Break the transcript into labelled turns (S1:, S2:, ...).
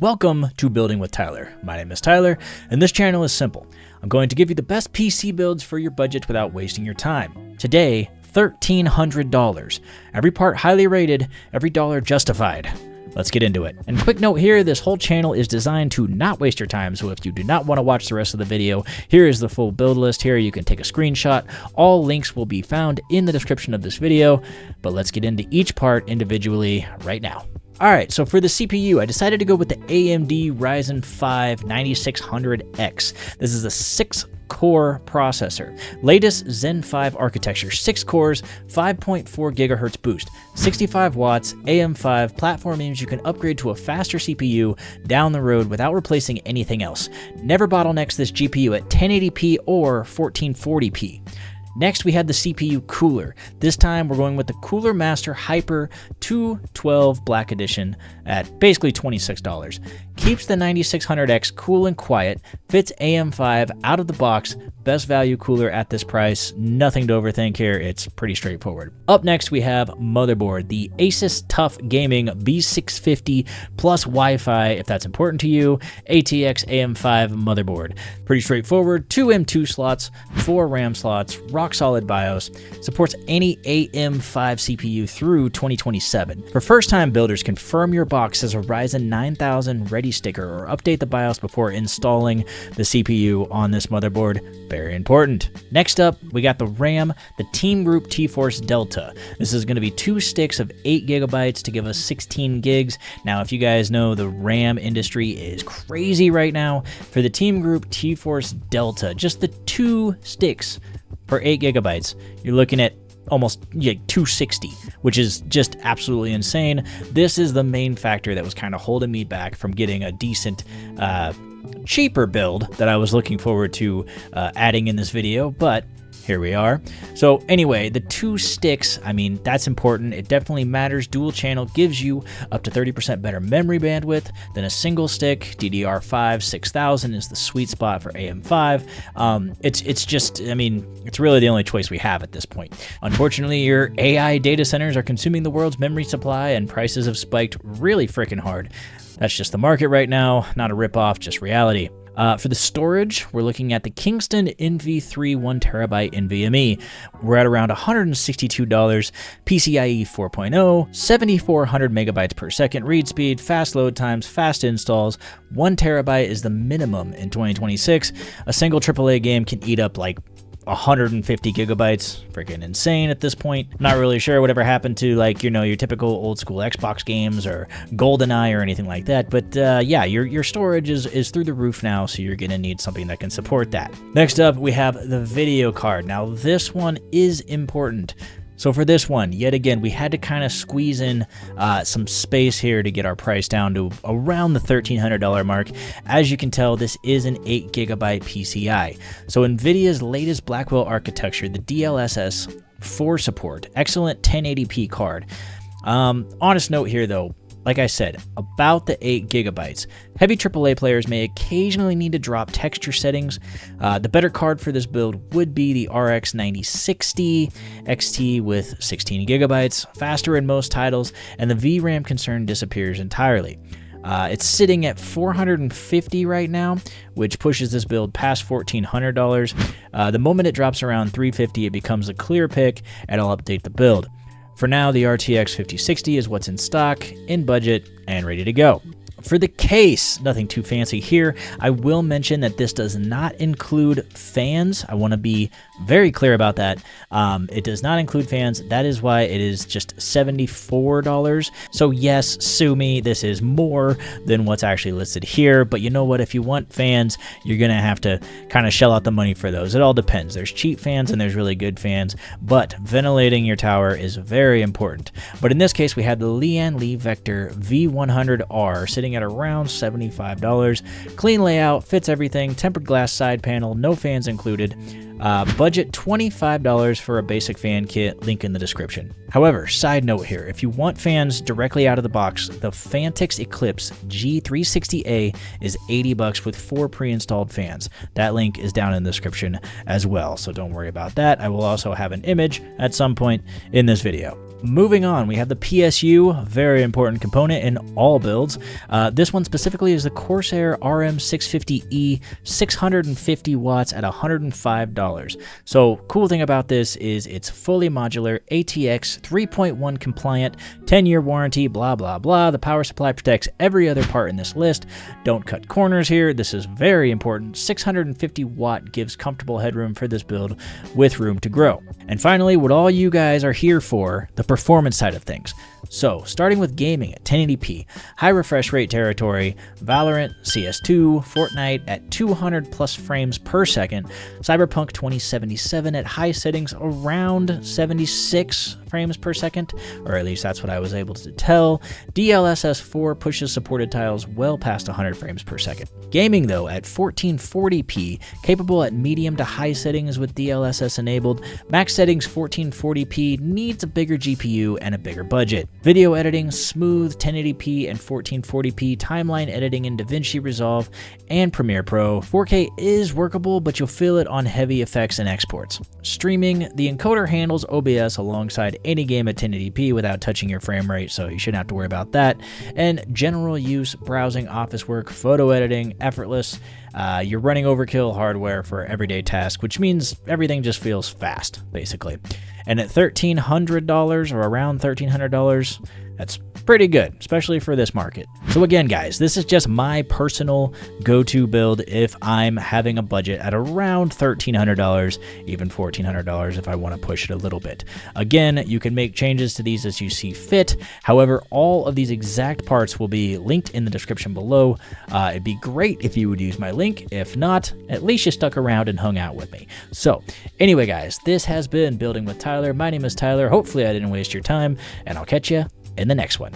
S1: Welcome to Building with Tyler. My name is Tyler, and this channel is simple. I'm going to give you the best PC builds for your budget without wasting your time. Today, $1,300. Every part highly rated, every dollar justified. Let's get into it. And quick note here, this whole channel is designed to not waste your time, so if you do not want to watch the rest of the video, here is the full build list here. You can take a screenshot. All links will be found in the description of this video, but let's get into each part individually right now. Alright, so for the CPU, I decided to go with the AMD Ryzen 5 9600X. This is a 6-core processor. Latest Zen 5 architecture, 6 cores, 5.4 GHz boost, 65 watts, AM5. Platform means you can upgrade to a faster CPU down the road without replacing anything else. Never bottlenecks this GPU at 1080p or 1440p. Next, we had the CPU cooler. This time, we're going with the Cooler Master Hyper 212 Black Edition at basically $26. Keeps the 9600X cool and quiet, fits AM5 out of the box, best value cooler at this price. Nothing to overthink here, it's pretty straightforward. Up next, we have Motherboard, the Asus TUF Gaming B650 plus Wi-Fi, if that's important to you, ATX AM5 motherboard. Pretty straightforward, 2 M2 slots, 4 RAM slots, rock solid BIOS, supports any AM5 CPU through 2027. For first-time builders, confirm your box as a Ryzen 9000 ready sticker or update the BIOS before installing the CPU on this motherboard. Very important. Next up, we got the RAM, the Team Group T-Force Delta. This is going to be 2 sticks of 8 GB to give us 16 gigs. Now, if you guys know, the RAM industry is crazy right now. For the Team Group T-Force Delta, just the 2 sticks for 8 GB, you're looking at almost 260, which is just absolutely insane. This is the main factor that was kind of holding me back from getting a decent, cheaper build that I was looking forward to adding in this video, but here we are. So anyway, the 2 sticks, I mean, that's important. It definitely matters. Dual channel gives you up to 30% better memory bandwidth than a single stick. DDR5 6000 is the sweet spot for AM5. It's just, I mean, it's really the only choice we have at this point. Unfortunately, your AI data centers are consuming the world's memory supply and prices have spiked really freaking hard. That's just the market right now, not a ripoff, just reality. For the storage, we're looking at the Kingston NV3 1TB NVMe. We're at around $162, PCIe 4.0, 7,400 megabytes per second read speed, fast load times, fast installs. 1 terabyte is the minimum in 2026. A single AAA game can eat up like 150 gigabytes, freaking insane at this point. Not really sure whatever happened to, like, you know, your typical old school Xbox games or GoldenEye or anything like that, but yeah, your storage is through the roof now, so you're gonna need something that can support that. Next up, we have the video card. Now this one is important. So for this one, yet again, we had to kind of squeeze in some space here to get our price down to around the $1,300 mark. As you can tell, this is an 8 GB PCI. So NVIDIA's latest Blackwell architecture, the DLSS 4 support, excellent 1080p card. Honest note here though, like I said, about the 8 GB. Heavy AAA players may occasionally need to drop texture settings. The better card for this build would be the RX 9060 XT with 16 GB, faster in most titles, and the VRAM concern disappears entirely. It's sitting at $450 right now, which pushes this build past $1,400. The moment it drops around $350, it becomes a clear pick, and I'll update the build. For now, the RTX 5060 is what's in stock, in budget, and ready to go. For the case, nothing too fancy here. I will mention that this does not include fans. I want to be very clear about that. It does not include fans. That is why it is just $74. So yes, sue me. This is more than what's actually listed here. But you know what? If you want fans, you're going to have to kind of shell out the money for those. It all depends. There's cheap fans and there's really good fans. But ventilating your tower is very important. But in this case, we have the Lian Li Vector V100R sitting at around $75. Clean layout, fits everything, tempered glass side panel, no fans included. Budget $25 for a basic fan kit, link in the description. However, side note here, if you want fans directly out of the box, the Fantix Eclipse G360A is $80 with 4 pre-installed fans. That link is down in the description as well, so don't worry about that. I will also have an image at some point in this video. Moving on, we have the PSU, very important component in all builds. This one specifically is the Corsair RM650E, 650 watts at $105. So cool thing about this is it's fully modular, ATX 3.1 compliant, 10-year warranty, blah, blah, blah. The power supply protects every other part in this list. Don't cut corners here. This is very important. 650 watt gives comfortable headroom for this build with room to grow. And finally, what all you guys are here for, the performance side of things. So, starting with gaming at 1080p, high refresh rate territory, Valorant, CS2, Fortnite at 200 plus frames per second, Cyberpunk 2077 at high settings around 76 frames per second, or at least that's what I was able to tell. DLSS 4 pushes supported tiles well past 100 frames per second. Gaming though at 1440p, capable at medium to high settings with DLSS enabled, max settings 1440p, needs a bigger GPU and a bigger budget. Video editing, smooth 1080p and 1440p, timeline editing in DaVinci Resolve and Premiere Pro. 4K is workable, but you'll feel it on heavy effects and exports. Streaming, the encoder handles OBS alongside any game at 1080p without touching your frame rate, so you shouldn't have to worry about that. And general use, browsing, office work, photo editing, effortless. You're running overkill hardware for everyday tasks, which means everything just feels fast, basically. And at $1,300 or around $1,300, that's pretty good, especially for this market. So again, guys, this is just my personal go-to build if I'm having a budget at around $1,300, even $1,400 if I want to push it a little bit. Again, you can make changes to these as you see fit. However, all of these exact parts will be linked in the description below. It'd be great if you would use my link. If not, at least you stuck around and hung out with me. So anyway, guys, this has been Building with Tyler. My name is Tyler. Hopefully I didn't waste your time, and I'll catch you in the next one.